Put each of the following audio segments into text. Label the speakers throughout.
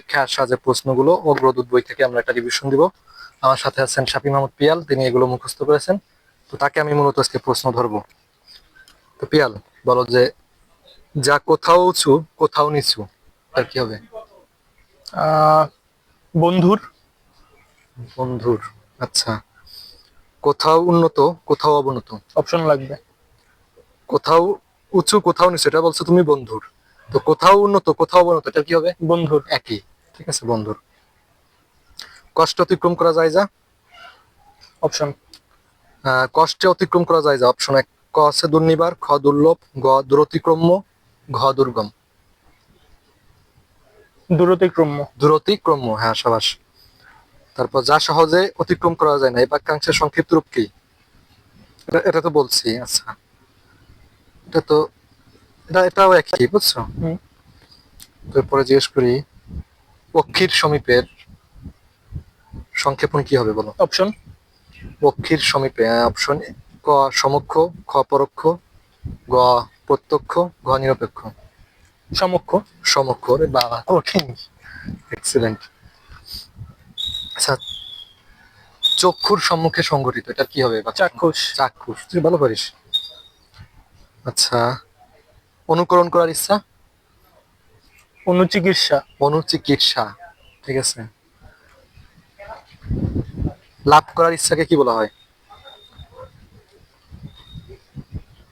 Speaker 1: পরীক্ষা আসা যে প্রশ্নগুলো অগ্রদূত বই থেকে আমরা একটা রিভিশন দিব। আমার সাথে আছেন শাফি মাহমুদ পিয়াল, তিনি এগুলো মুখস্থ করেছেন। তো তাকে আমি মূলত আজকে প্রশ্ন ধরবো। তো পিয়াল, বলো যে যা কোথাও উঁচু কোথাও নিচু, তার কি হবে?
Speaker 2: আহ বন্ধুর।
Speaker 1: বন্ধুর। আচ্ছা, কোথাও উন্নত কোথাও অবনত,
Speaker 2: অপশন লাগবে।
Speaker 1: কোথাও উঁচু কোথাও নিচু, এটা বলছো তুমি বন্ধুর। তো কোথাও উন্নত কোথাও অবনত, এটা কি হবে?
Speaker 2: বন্ধুর।
Speaker 1: একই। ঠিক আছে, বন্ধুর। কষ্ট অতিক্রম করা যায় যা,
Speaker 2: অপশন।
Speaker 1: কষ্টে অতিক্রম করা যায় যা। অপশন এক, ক আছে দুর্নিবার, খ দুর্লভ, গ দূরতিক্রম্য, ঘ দুর্গম।
Speaker 2: দূরতিক্রম্য।
Speaker 1: দূরতিক্রম্য, হ্যাঁ সাবাস। তারপর যা সহজে অতিক্রম করা যায় না, এই বাক্যাংশের সংক্ষিপ্ত রূপ কি? এটা তো বলছি। আচ্ছা, এটা তো এটাও একই, বুঝছো?
Speaker 2: হুম।
Speaker 1: তারপরে জিজ্ঞেস করি, পক্ষীর সমীপের সংক্ষেপণ কি হবে বলো?
Speaker 2: অপশন।
Speaker 1: পক্ষীর সমীপে, অপশন ক সমক্ষ, খ পরোক্ষ, গ প্রত্যক্ষ, ঘ নিরপেক্ষ।
Speaker 2: সমক্ষ।
Speaker 1: সমক্ষ, রে বাবা কঠিন। এক্সিলেন্ট। আচ্ছা, চক্ষুর সম্মুখে সংঘটিত, এটা কি হবে?
Speaker 2: চাক্ষুষ।
Speaker 1: চাক্ষুষ, তুই ভালো পারিস। আচ্ছা, অনুকরণ করার ইচ্ছা,
Speaker 2: অনুচিকিৎসা।
Speaker 1: অনুচিকিৎসা। ঠিক আছে। লাভ করার ইচ্ছাকে কি বলা হয়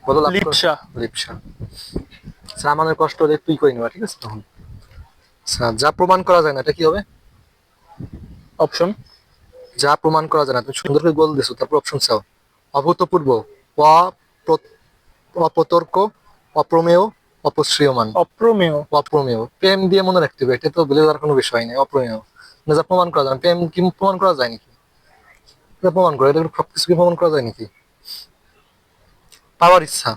Speaker 1: বলো? লাভ কর,
Speaker 2: লিপ্সা।
Speaker 1: লিপ্সা। আচ্ছা, আমাদের কষ্ট হলে তুই করে নিবা, ঠিক আছে তখন। আচ্ছা, যা প্রমাণ করা যায় না, এটা কি হবে?
Speaker 2: অপশন।
Speaker 1: যা প্রমাণ করা যায় না, তুমি সুন্দর করে গোল দিছো, তারপর অপশন চাও। অভূতপূর্ব, অপতর্ক, অপ্রমেয়, অপশ্রিয়মান।
Speaker 2: অপ্রমেয়।
Speaker 1: অপ্রমেয়, প্রেম দিয়ে মনে রাখতে হবে, এটা তো বলে দেওয়ার কোনো বিষয় নেই। অপ্রমেয় মানে যা প্রমাণ করা যায় না। প্রেম কি প্রমাণ করা যায় নাকি? এটা প্রমাণ করে, এটা সবকিছু কি প্রমাণ করা যায় নাকি? পাওয়ার ইচ্ছা।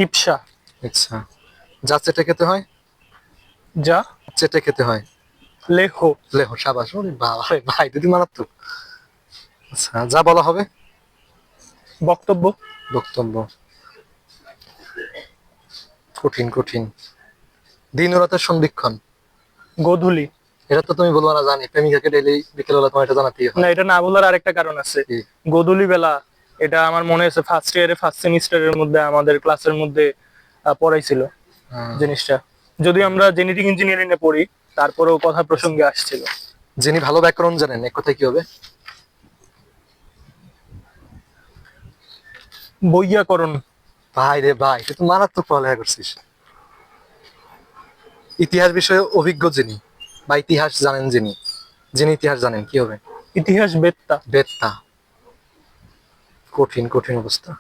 Speaker 2: ইপসা।
Speaker 1: আচ্ছা, যা চেটে খেতে হয়,
Speaker 2: যা
Speaker 1: চেটে খেতে হয়।
Speaker 2: লেহ।
Speaker 1: লেহ, সাবাস। ওরে বাবা রে ভাই, দিদি মারাত্মক। আচ্ছা, যা বলা হবে,
Speaker 2: বক্তব্য।
Speaker 1: বক্তব্য। কঠিন কঠিন। দিন ও রাতের সন্ধিক্ষণ,
Speaker 2: গোধূলি।
Speaker 1: এটা তো তুমি বলবো না জানি, প্রেমিকাকে ডেইলি বিকেলবেলা তোমার এটা জানাতেই
Speaker 2: না,
Speaker 1: হয়।
Speaker 2: এটা না বলার আরেকটা কারণ আছে।
Speaker 1: কি?
Speaker 2: গোধূলি বেলা। এটা আমার মনে আছে ফার্স্ট ইয়ারে ফার্স্ট সেমিস্টারের মধ্যে আমাদের ক্লাসের মধ্যে পড়াইছিল
Speaker 1: আহ,
Speaker 2: জিনিসটা। যদিও আমরা জেনেটিক ইঞ্জিনিয়ারিং এ পড়ি, তারপরেও কথা প্রসঙ্গে আসছিল।
Speaker 1: যিনি ভালো ব্যাকরণ জানেন, এক কথায় কি হবে?
Speaker 2: বৈয়াকরণ।
Speaker 1: ভাই রে ভাই, তুই তো মারাত্মক পড়ালেখা করছিস। ইতিহাস বিষয়ে অভিজ্ঞ যিনি, বা ইতিহাস জানেন যিনি, যিনি ইতিহাস জানেন, কি হবে?
Speaker 2: ইতিহাস বেত্তা।
Speaker 1: বেত্তা। কঠিন কঠিন অবস্থা।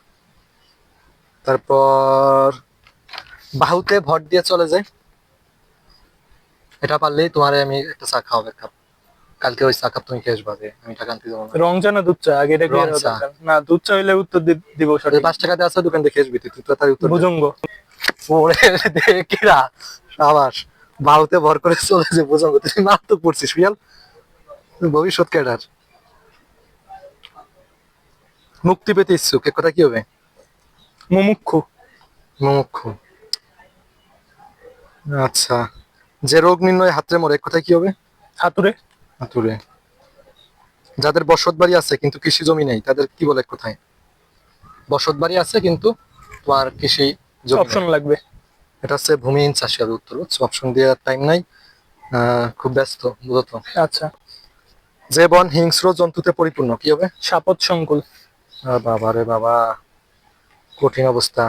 Speaker 1: তারপর বাহুতে ভর দিয়ে চলে যায়, এটা পারলেই তোমার আমি একটা চা খাওয়াবে কাপ। কালকে ওই চা কাপ তুমি খেয়ে আসবা, যে আমি টাকা আনতে যাবো না।
Speaker 2: রং চা না দুধ চা, আগে এটা
Speaker 1: রং
Speaker 2: ক্লিয়ার হওয়া
Speaker 1: চা।
Speaker 2: দরকার। না, দুধ চা হইলে উত্তর দিব
Speaker 1: ওই
Speaker 2: সঠিক।
Speaker 1: 5 টাকাতে আছে, দোকান দেখে আসবি, তুই তো তার উত্তর দে।
Speaker 2: ভুজঙ্গ।
Speaker 1: ওরে কিরা, সাবাস। বাহুতে ভর করে চলে যে বুঝাবো, তুই মারাত্মক পড়ছিস রিয়াল। ভবিষ্যৎ ক্যাডার। মুক্তি পেতে ইচ্ছুক, এক কথা কি হবে?
Speaker 2: মুমুক্ষু।
Speaker 1: মুমুক্ষু। আচ্ছা, যে রোগ নির্ণয় হাতড়ে মরে, এক কথায় কি হবে?
Speaker 2: হাতুড়ে।
Speaker 1: হাতুড়ে। যাদের বসত বাড়ি আছে কিন্তু কৃষি জমি নেই, তাদের কি বলে এক কথায়? বসত বাড়ি আছে কিন্তু তোমার কৃষি জমি নেই।
Speaker 2: অপশন লাগবে।
Speaker 1: এটা হচ্ছে ভূমিহীন চাষী হবে উত্তর, বুঝছো? অপশন দেওয়ার টাইম নাই, খুব ব্যস্ত বুঝতো।
Speaker 2: আচ্ছা।
Speaker 1: যে বন হিংস্র জন্তুতে পরিপূর্ণ, কি হবে?
Speaker 2: সাপত সংকুল।
Speaker 1: বাবা রে বাবা, কঠিন অবস্থা।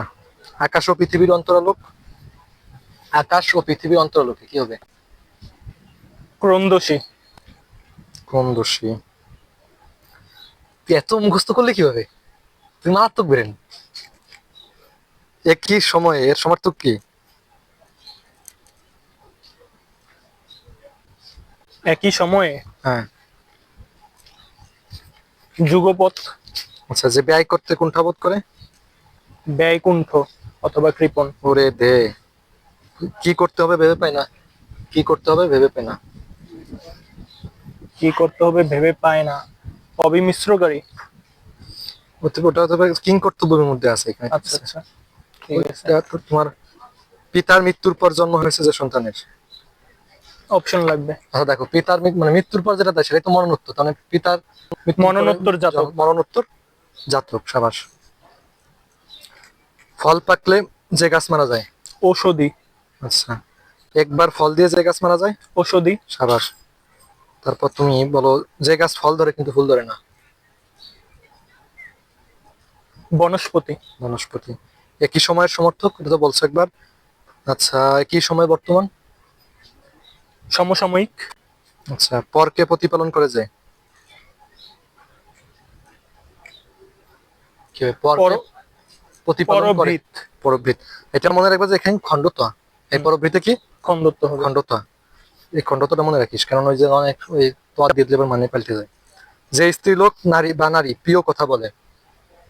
Speaker 1: আকাশ ও পৃথিবীর অন্তরালোক, আকাশ ও পৃথিবীর অন্তরালোকে কি হবে?
Speaker 2: ক্রন্দশী।
Speaker 1: কোন দোষী। তুই এত মুখস্থ করলে কিভাবে? তুই মারাত্মক বেরেন। একই সময়ে এর সমার্থক কি?
Speaker 2: একই সময়ে।
Speaker 1: হ্যাঁ।
Speaker 2: যুগপৎ।
Speaker 1: আচ্ছা, যে ব্যয় করতে কুণ্ঠাবোধ করে,
Speaker 2: ব্যয়কুণ্ঠ অথবা কৃপণ।
Speaker 1: ওরে দে। কি করতে হবে ভেবে পায় না, কি করতে হবে ভেবে পায় না।
Speaker 2: কি করতে হবে ভেবে পায় না। অবিমিশ্রকারী।
Speaker 1: ওটা হতে পারে কিং কর্তব্যের মধ্যে আছে এখানে, ঠিক
Speaker 2: আচ্ছা
Speaker 1: আছে?
Speaker 2: আচ্ছা, ঠিক আছে।
Speaker 1: ওইটা তো তোমার পিতার মৃত্যুর পর জন্ম হয়েছে যে সন্তানের,
Speaker 2: অপশন লাগবে।
Speaker 1: আচ্ছা দেখো, পিতার মানে মৃত্যুর পর যেটা দেয় সেটাই তো মরণোত্তর, তাহলে পিতার মৃত্যুর পরে
Speaker 2: মরণোত্তর জাতক।
Speaker 1: মরণোত্তর জাতক, সাবাস। ফল পাকলে যে গাছ মারা যায়।
Speaker 2: ঔষধি।
Speaker 1: আচ্ছা, একবার ফল দিয়ে যে গাছ মারা যায়।
Speaker 2: ঔষধি।
Speaker 1: সাবাস। তারপর তুমি বলো, যে গাছ ফল ধরে কিন্তু ফুল ধরে না।
Speaker 2: বনস্পতি।
Speaker 1: বনস্পতি। একই সময়ের সমর্থক, এটা তো বলছো একবার। আচ্ছা, একই সময় বর্তমান।
Speaker 2: সমসাময়িক।
Speaker 1: আচ্ছা, পরকে প্রতিপালন করে যে। কি হয়? পরকে
Speaker 2: পর-
Speaker 1: প্রতিপালন করে।
Speaker 2: পরভৃত।
Speaker 1: পরবৃত। এটা মনে রাখবে যে এখানে খণ্ডতা, এই পরবৃতে কি
Speaker 2: খন্দত্ব হবে।
Speaker 1: খণ্ডতা। এই খণ্ডতাটা মনে রাখিস, কারণ ওই যে অনেক ওই তোয়া দিয়ে দিলে এবার মানে পাল্টে যায়। যে স্ত্রীলোক নারী বা নারী প্রিয় কথা বলে।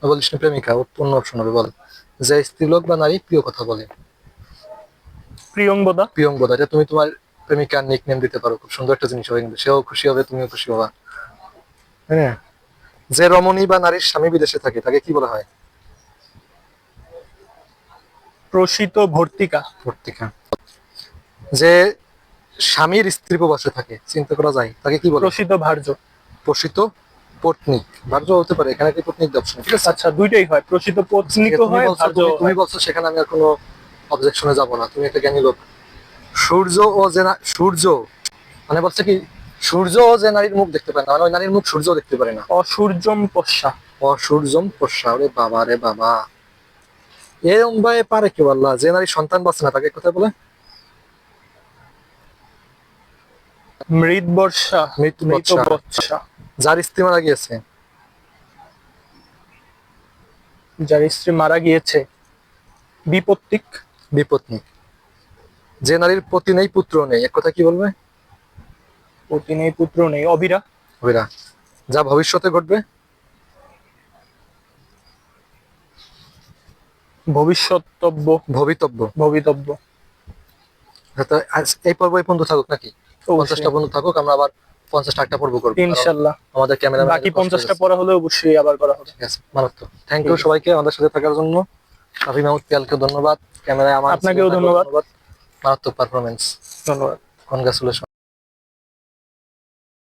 Speaker 1: বলিস না প্রেমিকা, অন্য অপশন হবে, বল। যে স্ত্রীলোক বা নারী প্রিয় কথা বলে।
Speaker 2: প্রিয়ংবদা।
Speaker 1: প্রিয়ঙ্গদা, এটা তুমি তোমার প্রেমিকার নিক নেম দিতে পারো, খুব সুন্দর একটা জিনিস হবে, কিন্তু সেও খুশি হবে, তুমিও খুশি হবা। হ্যাঁ। যে রমণী বা নারীর স্বামী বিদেশে থাকে তাকে কি বলা হয়।
Speaker 2: প্রসিত ভর্তিকা।
Speaker 1: ভর্তিকা। যে স্বামীর স্ত্রী প্রবাসে থাকে, চিন্তা করা যায়, তাকে কি বলে।
Speaker 2: প্রসিত ভার্য।
Speaker 1: প্রসিত পত্নীক। ভার্য হতে পারে, এখানে কি পত্নীক অপশন, ঠিক আছে।
Speaker 2: আচ্ছা, দুইটাই হয়, প্রসিত পত্নীকও
Speaker 1: তুমি
Speaker 2: হয়,
Speaker 1: বলছো,
Speaker 2: ভার্য
Speaker 1: তুমি
Speaker 2: হয়।
Speaker 1: বলছো, সেখানে আমি আর কোনো অবজেকশনে যাব না, তুমি একটা জ্ঞানী লোক। সূর্য ও যে সূর্য মানে বলছে কি, সূর্য ও যে নারীর মুখ দেখতে পারে না, মানে ওই নারীর মুখ সূর্য দেখতে পারে না।
Speaker 2: অসূর্যম পশ্যা।
Speaker 1: অসূর্যম পশ্যা, রে বাবা রে বাবা। এরম ভাবে পারে কেউ, আল্লাহ। যে নারী সন্তান বাঁচে না তাকে কোথায় বলে।
Speaker 2: মৃত বর্ষা।
Speaker 1: মৃত
Speaker 2: মৃত
Speaker 1: বৎসা।
Speaker 2: বৎসা।
Speaker 1: যার স্ত্রী মারা গিয়েছে।
Speaker 2: যার স্ত্রী মারা গিয়েছে। বিপত্তিক।
Speaker 1: বিপত্নী। যে নারীর পতি নেই পুত্র নেই, এক কথা কি বলবে।
Speaker 2: পতি নেই পুত্র নেই, অবিরা।
Speaker 1: হইরা। যা ভবিষ্যতে ঘটবে।
Speaker 2: ভবিষ্যৎতব্য।
Speaker 1: ভবিতব্য।
Speaker 2: ভবিতব্য।
Speaker 1: তো এই পর্ব এই পর্যন্ত থাকুক নাকি।
Speaker 2: অবশ্যই।
Speaker 1: 50টা পর্যন্ত থাকুক, আমরা আবার 50টা একটা পর্ব করবো, কারণ
Speaker 2: ইনশাল্লাহ।
Speaker 1: আমাদের ক্যামেরা
Speaker 2: বাকি 50টা পড়া হলে অবশ্যই আবার করা হবে।
Speaker 1: ঠিক আছে, মারাত্মক। থ্যাংক ইউ সবাইকে আমাদের সাথে থাকার জন্য। শাফি মাহমুদ পিয়ালকে ধন্যবাদ, ক্যামেরায় আমার
Speaker 2: আপনাকেও ধন্যবাদ।
Speaker 1: মারাত্মক পারফরমেন্স।
Speaker 2: ধন্যবাদ।
Speaker 1: কনগ্রাচুলেশন।